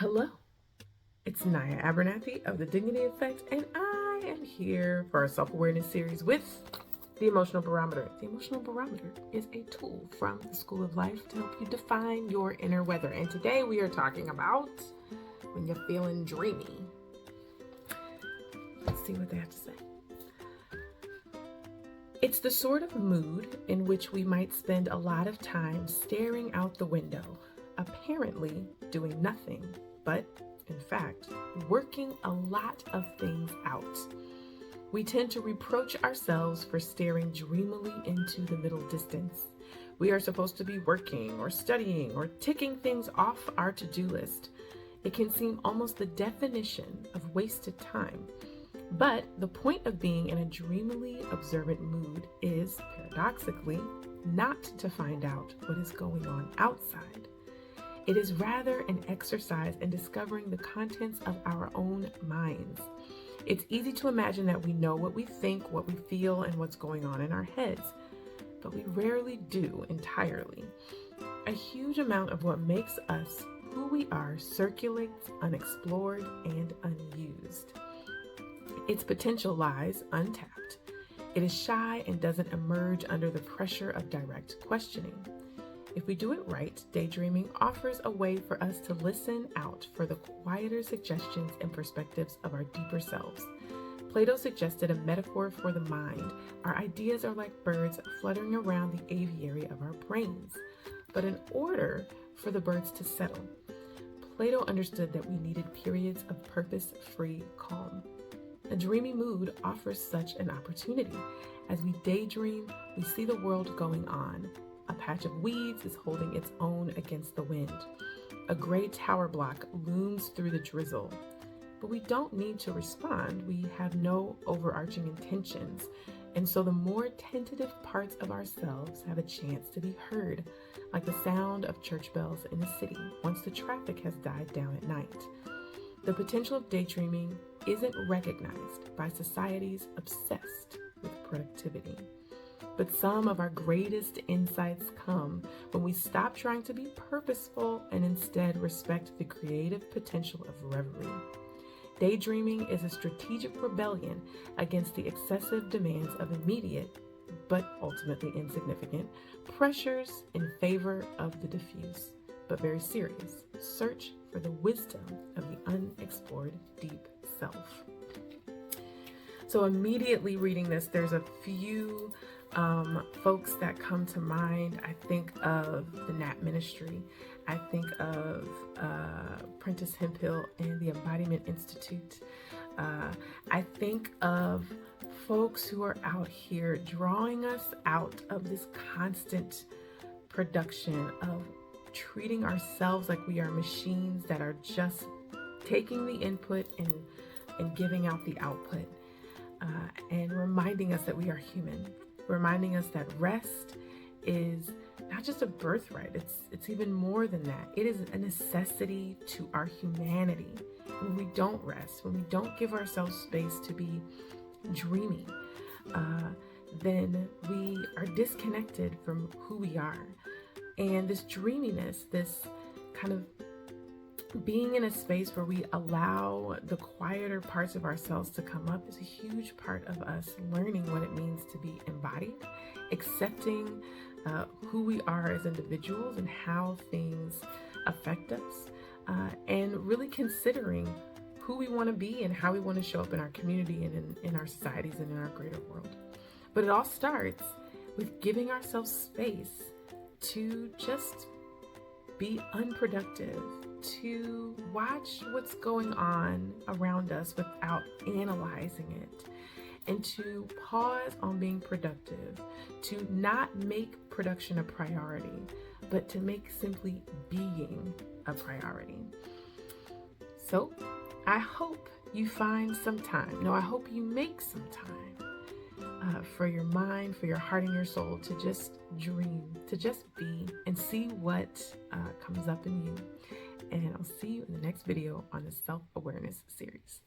Hello, it's Naya Abernathy of the Dignity Effect, and I am here for our self-awareness series with the Emotional Barometer. The Emotional Barometer is a tool from the School of Life to help you define your inner weather. And today we are talking about when you're feeling dreamy. Let's see what they have to say. It's the sort of mood in which we might spend a lot of time staring out the window, apparently doing nothing, but in fact, working a lot of things out. We tend to reproach ourselves for staring dreamily into the middle distance. We are supposed to be working or studying or ticking things off our to-do list. It can seem almost the definition of wasted time. But the point of being in a dreamily observant mood is, paradoxically, not to find out what is going on outside. It is rather an exercise in discovering the contents of our own minds. It's easy to imagine that we know what we think, what we feel, and what's going on in our heads, but we rarely do entirely. A huge amount of what makes us who we are circulates unexplored and unused. Its potential lies untapped. It is shy and doesn't emerge under the pressure of direct questioning. If we do it right, daydreaming offers a way for us to listen out for the quieter suggestions and perspectives of our deeper selves. Plato suggested a metaphor for the mind. Our ideas are like birds fluttering around the aviary of our brains. But in order for the birds to settle, Plato understood that we needed periods of purpose-free calm. A dreamy mood offers such an opportunity. As we daydream, we see the world going on. A patch of weeds is holding its own against the wind. A gray tower block looms through the drizzle. But we don't need to respond. We have no overarching intentions. And so the more tentative parts of ourselves have a chance to be heard, like the sound of church bells in the city once the traffic has died down at night. The potential of daydreaming isn't recognized by societies obsessed with productivity. But some of our greatest insights come when we stop trying to be purposeful and instead respect the creative potential of reverie. Daydreaming is a strategic rebellion against the excessive demands of immediate, but ultimately insignificant, pressures in favor of the diffuse, but very serious, search for the wisdom of the unexplored deep self. So immediately reading this, there's a few folks that come to mind. I think of the Nap Ministry. I think of Prentis Hemphill and the Embodiment Institute. I think of folks who are out here drawing us out of this constant production of treating ourselves like we are machines that are just taking the input and giving out the output, and reminding us that we are human, reminding us that rest is not just a birthright, it's even more than that. It is a necessity to our humanity. When we don't rest, when we don't give ourselves space to be dreamy, then we are disconnected from who we are. And this dreaminess, this kind of being in a space where we allow the quieter parts of ourselves to come up, is a huge part of us learning what it means to be embodied, accepting who we are as individuals and how things affect us, and really considering who we want to be and how we want to show up in our community and in our societies and in our greater world. But it all starts with giving ourselves space to just be unproductive, to watch what's going on around us without analyzing it, and to pause on being productive, to not make production a priority, but to make simply being a priority. So I hope you find some time. No, I hope you make some time for your mind, for your heart and your soul to just dream, to just be, and see what comes up in you. And I'll see you in the next video on the self-awareness series.